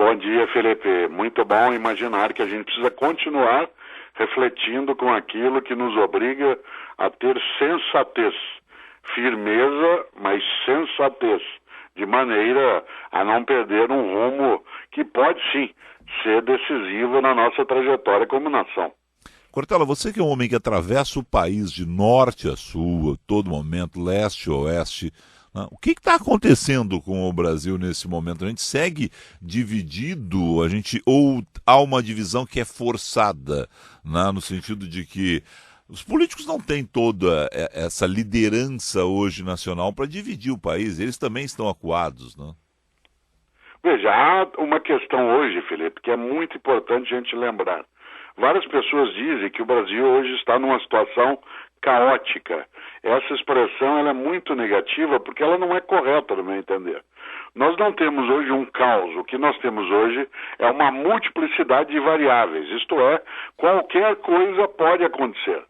Bom dia, Felipe. Muito bom imaginar que a gente precisa continuar refletindo com aquilo que nos obriga a ter sensatez. Firmeza, mas sensatez, de maneira a não perder um rumo que pode sim ser decisivo na nossa trajetória como nação. Cortella, você que é um homem que atravessa o país de norte a sul, a todo momento, leste a oeste, né? O que está acontecendo com o Brasil nesse momento? A gente segue dividido, ou há uma divisão que é forçada, né? No sentido de que os políticos não têm toda essa liderança hoje nacional para dividir o país, eles também estão acuados, né? Veja, há uma questão hoje, Felipe, que é muito importante a gente lembrar. Várias pessoas dizem que o Brasil hoje está numa situação caótica. Essa expressão ela é muito negativa porque ela não é correta, no meu entender. Nós não temos hoje um caos. O que nós temos hoje é uma multiplicidade de variáveis. Isto é, qualquer coisa pode acontecer.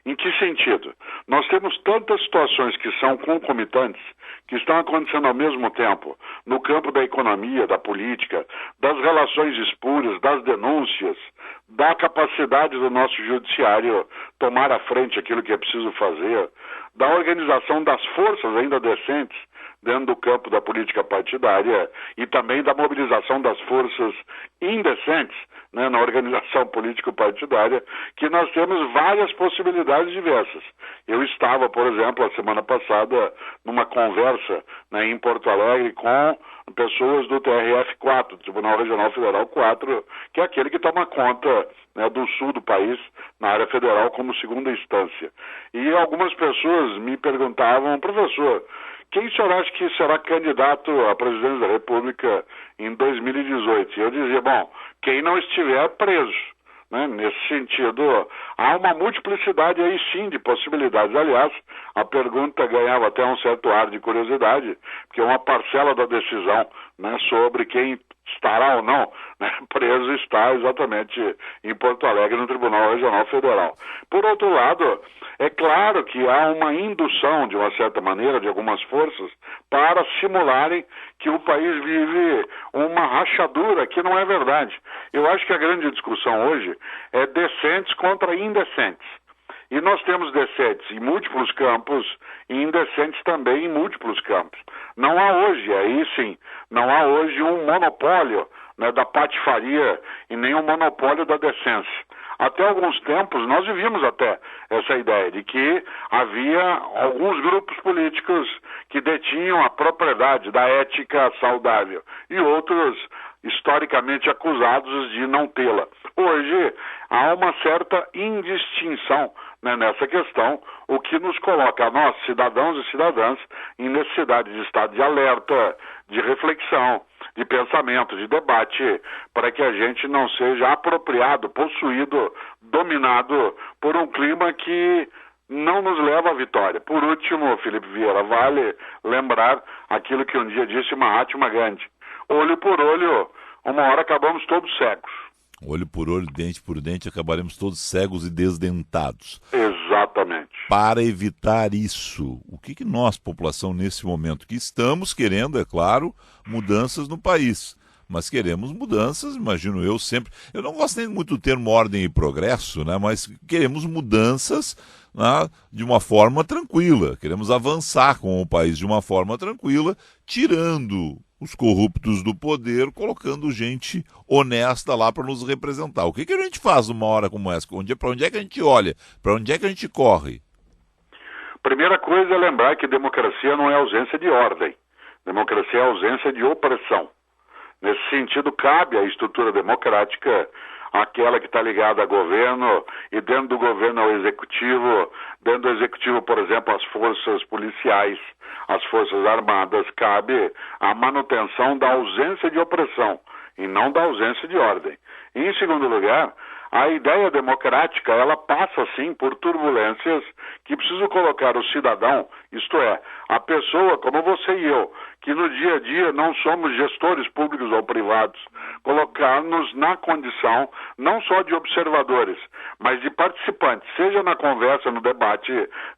Em que sentido? Nós temos tantas situações que são concomitantes, que estão acontecendo ao mesmo tempo, no campo da economia, da política, das relações espúrias, das denúncias, da capacidade do nosso judiciário tomar à frente aquilo que é preciso fazer, da organização das forças ainda decentes dentro do campo da política partidária e também da mobilização das forças indecentes, né, na organização político-partidária, que nós temos várias possibilidades diversas. Eu estava, por exemplo, a semana passada, numa conversa, né, em Porto Alegre com pessoas do TRF4, Tribunal Regional Federal 4, que é aquele que toma conta, né, do sul do país, na área federal, como segunda instância. E algumas pessoas me perguntavam, professor, quem o senhor acha que será candidato à presidência da República em 2018? E eu dizia, bom, quem não estiver preso, né? Nesse sentido, há uma multiplicidade aí sim de possibilidades. Aliás, a pergunta ganhava até um certo ar de curiosidade, porque uma parcela da decisão, né, sobre quem estará ou não, né, preso está exatamente em Porto Alegre, no Tribunal Regional Federal. Por outro lado, é claro que há uma indução, de uma certa maneira, de algumas forças, para simularem que o país vive uma rachadura, que não é verdade. Eu acho que a grande discussão hoje é decentes contra indecentes. E nós temos decentes em múltiplos campos e indecentes também em múltiplos campos. Não há hoje, aí sim, não há hoje um monopólio, né, da patifaria e nem um monopólio da decência. Até alguns tempos nós vivíamos até essa ideia de que havia alguns grupos políticos que detinham a propriedade da ética saudável e outros historicamente acusados de não tê-la. Hoje há uma certa indistinção, né, nessa questão, o que nos coloca a nós, cidadãos e cidadãs, em necessidade de estado de alerta, de reflexão, de pensamento, de debate, para que a gente não seja apropriado, possuído, dominado por um clima que não nos leva à vitória. Por último, Felipe Vieira, vale lembrar aquilo que um dia disse Mahatma Gandhi: olho por olho, uma hora acabamos todos cegos. Olho por olho, dente por dente, acabaremos todos cegos e desdentados. Exatamente. Para evitar isso, o que nós, população, nesse momento, que estamos querendo, é claro, mudanças no país, mas queremos mudanças, imagino eu sempre, eu não gosto nem muito do termo ordem e progresso, né, mas queremos mudanças, né, de uma forma tranquila, queremos avançar com o país de uma forma tranquila, tirando os corruptos do poder, colocando gente honesta lá para nos representar. O que a gente faz numa hora como essa? Para onde é que a gente olha? Para onde é que a gente corre? Primeira coisa é lembrar que democracia não é ausência de ordem. Democracia é ausência de opressão. Nesse sentido, cabe à estrutura democrática, aquela que está ligada a governo, e dentro do governo ao executivo, dentro do executivo, por exemplo, as forças policiais, as forças armadas, cabe a manutenção da ausência de opressão e não da ausência de ordem. E, em segundo lugar, a ideia democrática, ela passa, sim, por turbulências que precisam colocar o cidadão, isto é, a pessoa como você e eu, que no dia a dia não somos gestores públicos ou privados, colocar-nos na condição não só de observadores, mas de participantes, seja na conversa, no debate,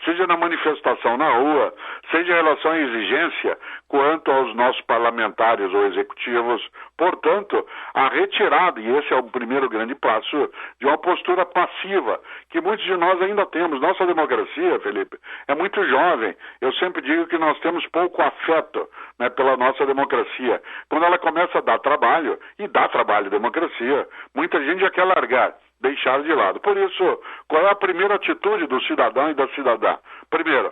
seja na manifestação na rua, seja em relação à exigência quanto aos nossos parlamentares ou executivos. Portanto, a retirada, e esse é o primeiro grande passo, de uma postura passiva, que muitos de nós ainda temos. Nossa democracia, Felipe, é muito jovem. Eu sempre digo que nós temos pouco afeto, né, pela nossa democracia. Quando ela começa a dar trabalho, e dá trabalho à democracia, muita gente já quer largar, deixar de lado. Por isso, qual é a primeira atitude do cidadão e da cidadã? Primeiro,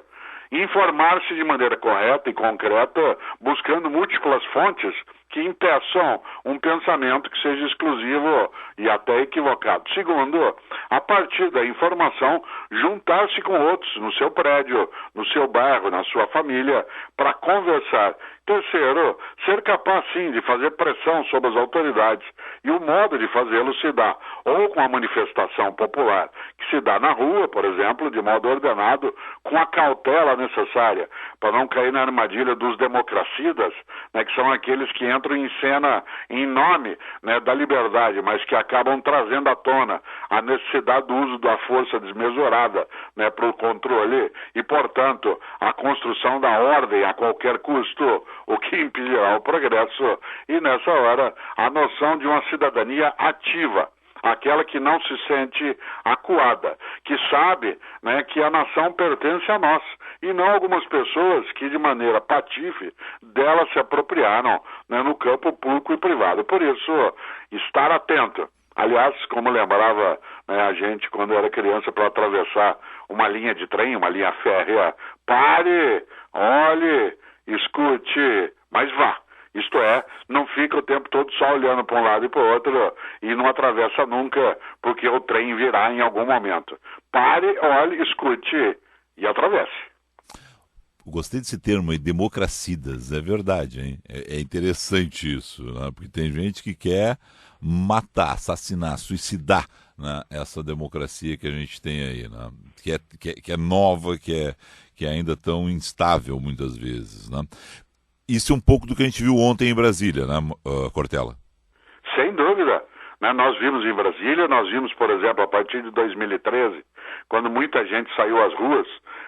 informar-se de maneira correta e concreta, buscando múltiplas fontes que impeçam um pensamento que seja exclusivo e até equivocado. Segundo, a partir da informação, juntar-se com outros no seu prédio, no seu bairro, na sua família, para conversar. Terceiro, ser capaz, sim, de fazer pressão sobre as autoridades. E o modo de fazê-lo se dá ou com a manifestação popular, que se dá na rua, por exemplo, de modo ordenado, com a cautela necessária, para não cair na armadilha dos democracidas, né, que são aqueles que entram em cena em nome, né, da liberdade, mas que acabam trazendo à tona a necessidade do uso da força desmesurada, né, para o controle e, portanto, a construção da ordem a qualquer custo, o que impedirá o progresso, e nessa hora a noção de uma cidadania ativa, aquela que não se sente acuada, que sabe, né, que a nação pertence a nós, e não algumas pessoas que de maneira patife dela se apropriaram, né, no campo público e privado. Por isso, estar atento. Aliás, como lembrava, né, a gente quando era criança para atravessar uma linha de trem, uma linha férrea, pare, olhe, escute, mas vá. Isto é, não fica o tempo todo só olhando para um lado e para o outro e não atravessa nunca, porque o trem virá em algum momento. Pare, olhe, escute e atravesse. Gostei desse termo aí, democracidas, é verdade, hein? É interessante isso, né? Porque tem gente que quer matar, assassinar, suicidar, né, essa democracia que a gente tem aí, né? Que é nova, que é ainda tão instável muitas vezes, né? Isso é um pouco do que a gente viu ontem em Brasília, né, Cortella? Sem dúvida. Né? Nós vimos em Brasília, nós vimos, por exemplo, a partir de 2013, quando muita gente saiu às ruas,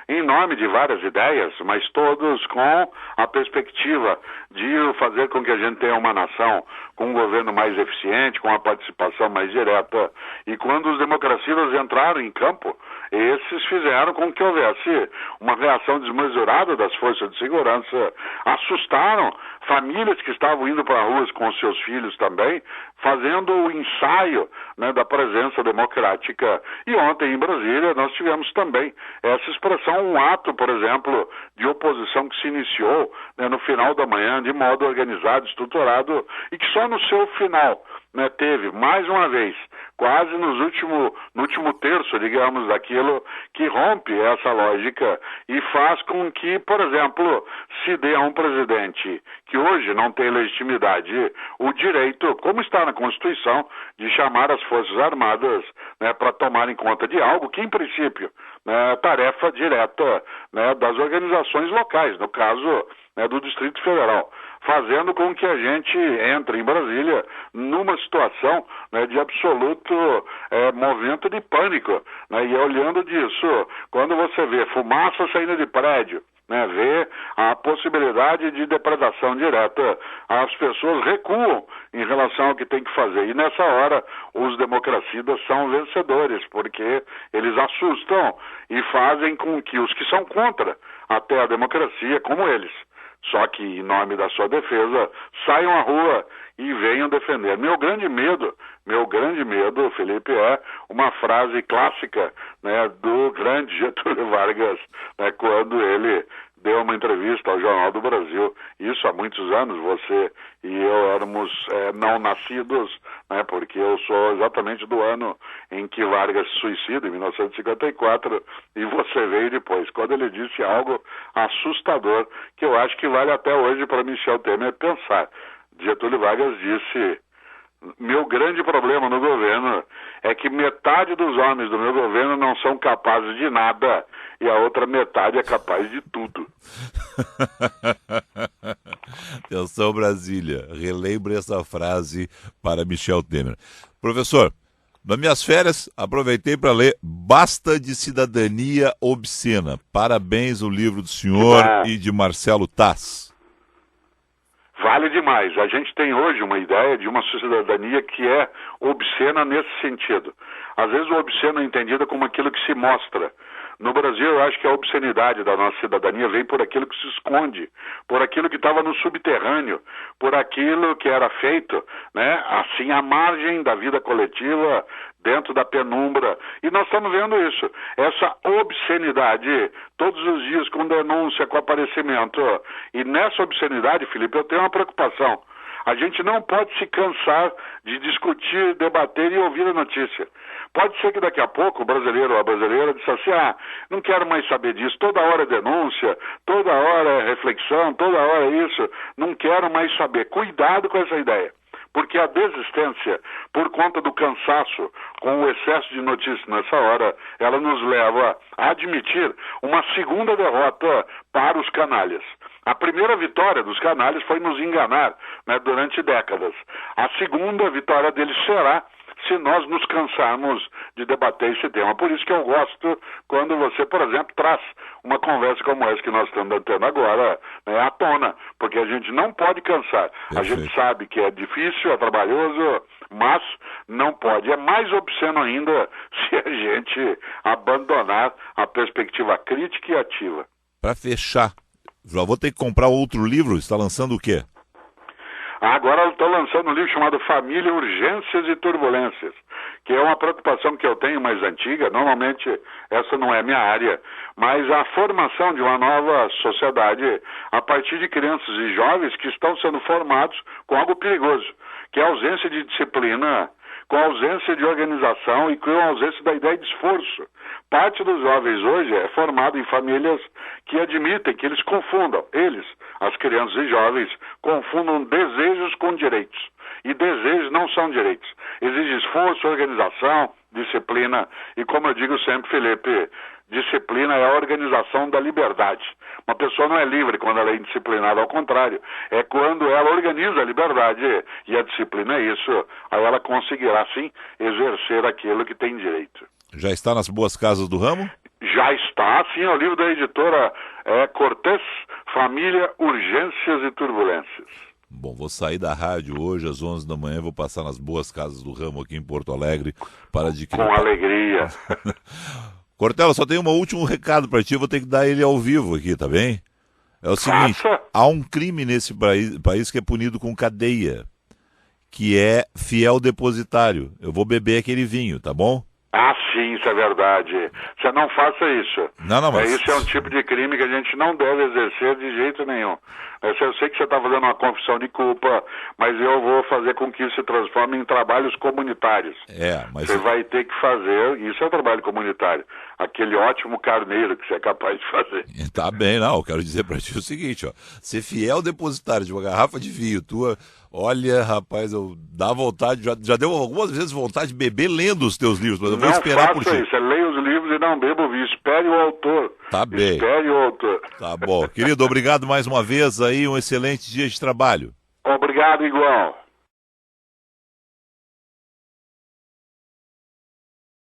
em nome de várias ideias, mas todos com a perspectiva de fazer com que a gente tenha uma nação com um governo mais eficiente, com a participação mais direta. E quando os democracias entraram em campo, esses fizeram com que houvesse uma reação desmesurada das forças de segurança, assustaram famílias que estavam indo para as ruas com os seus filhos também, fazendo o ensaio, né, da presença democrática. E ontem em Brasília nós tivemos também essa expressão, um ato, por exemplo, de oposição que se iniciou, né, no final da manhã, de modo organizado, estruturado, e que só no seu final, né, teve, mais uma vez, quase no último terço, digamos, daquilo que rompe essa lógica e faz com que, por exemplo, se dê a um presidente que hoje não tem legitimidade o direito, como está na Constituição, de chamar as Forças Armadas, né, para tomarem conta de algo que, em princípio, né, é tarefa direta, né, das organizações locais, no caso, né, do Distrito Federal, fazendo com que a gente entre em Brasília numa situação, né, de absoluto movimento de pânico, né, e olhando disso, quando você vê fumaça saindo de prédio, né, vê a possibilidade de depredação direta, as pessoas recuam em relação ao que tem que fazer. E nessa hora, os democracidas são vencedores, porque eles assustam e fazem com que os que são contra até a democracia, como eles, só que em nome da sua defesa, saiam à rua e venham defender. Meu grande medo, Felipe, é uma frase clássica, né, do grande Getúlio Vargas, né, quando ele deu uma entrevista ao Jornal do Brasil. Isso há muitos anos, você e eu éramos não nascidos, né, porque eu sou exatamente do ano em que Vargas se suicida, em 1954, e você veio depois. Quando ele disse algo assustador, que eu acho que vale até hoje para Michel Temer pensar. Getúlio Vargas disse: meu grande problema no governo é que metade dos homens do meu governo não são capazes de nada e a outra metade é capaz de tudo. Atenção, Brasília. Relembre essa frase para Michel Temer. Professor, Nas minhas férias, aproveitei para ler Basta de Cidadania Obscena. Parabéns, o livro do senhor e de Marcelo Taz. Vale demais. A gente tem hoje uma ideia de uma cidadania que é obscena nesse sentido. Às vezes o obsceno é entendido como aquilo que se mostra. No Brasil, eu acho que a obscenidade da nossa cidadania vem por aquilo que se esconde, por aquilo que estava no subterrâneo, por aquilo que era feito, né, assim, à margem da vida coletiva, dentro da penumbra. E nós estamos vendo isso. Essa obscenidade, todos os dias com denúncia, com aparecimento. E nessa obscenidade, Felipe, eu tenho uma preocupação. A gente não pode se cansar de discutir, debater e ouvir a notícia. Pode ser que daqui a pouco o brasileiro ou a brasileira disse assim, não quero mais saber disso, toda hora é denúncia, toda hora é reflexão, toda hora é isso, não quero mais saber. Cuidado com essa ideia. Porque a desistência, por conta do cansaço, com o excesso de notícias nessa hora, ela nos leva a admitir uma segunda derrota para os canalhas. A primeira vitória dos canalhas foi nos enganar, né, durante décadas. A segunda vitória deles será se nós nos cansarmos de debater esse tema. Por isso que eu gosto quando você, por exemplo, traz uma conversa como essa que nós estamos tendo agora, né, à tona, porque a gente não pode cansar. Perfeito. A gente sabe que é difícil, é trabalhoso, mas não pode. É mais obsceno ainda se a gente abandonar a perspectiva crítica e ativa. Para fechar, já vou ter que comprar outro livro. Está lançando o quê? Agora eu estou lançando um livro chamado Família, Urgências e Turbulências, que é uma preocupação que eu tenho mais antiga. Normalmente essa não é minha área, mas a formação de uma nova sociedade a partir de crianças e jovens que estão sendo formados com algo perigoso, que é a ausência de disciplina, com a ausência de organização e com a ausência da ideia de esforço. Parte dos jovens hoje é formado em famílias que admitem que eles confundam, as crianças e jovens, confundam desejos com direitos. E desejos não são direitos. Exige esforço, organização, disciplina. E como eu digo sempre, Felipe, disciplina é a organização da liberdade. Uma pessoa não é livre quando ela é indisciplinada, ao contrário. É quando ela organiza a liberdade e a disciplina é isso. Aí ela conseguirá, sim, exercer aquilo que tem direito. Já está nas boas casas do ramo? Já está, sim, é o livro da editora Cortez, Família, Urgências e Turbulências. Bom, vou sair da rádio hoje às 11 da manhã, vou passar nas boas casas do ramo aqui em Porto Alegre para adquirir. Com alegria. Cortella, só tenho um último recado para ti, vou ter que dar ele ao vivo aqui, tá bem? É o seguinte, há um crime nesse país que é punido com cadeia, que é fiel depositário. Eu vou beber aquele vinho, tá bom? Sim, isso é verdade. Você não faça isso. Não, mas... Isso é um tipo de crime que a gente não deve exercer de jeito nenhum. Eu sei que você está fazendo uma confissão de culpa, mas eu vou fazer com que isso se transforme em trabalhos comunitários. Mas... Você vai ter que fazer, isso é um trabalho comunitário, aquele ótimo carneiro que você é capaz de fazer. Tá bem, não, eu quero dizer para ti o seguinte, ó, ser fiel depositário de uma garrafa de vinho tua, olha, rapaz, dá vontade, já deu algumas vezes vontade de beber lendo os teus livros, mas eu vou esperar por ti. Não faça isso, leia os livros e não beba o vinho, espere o autor. Tá bem. Espere o autor. Tá bom. Querido, obrigado mais uma vez aí, um excelente dia de trabalho. Obrigado, igual.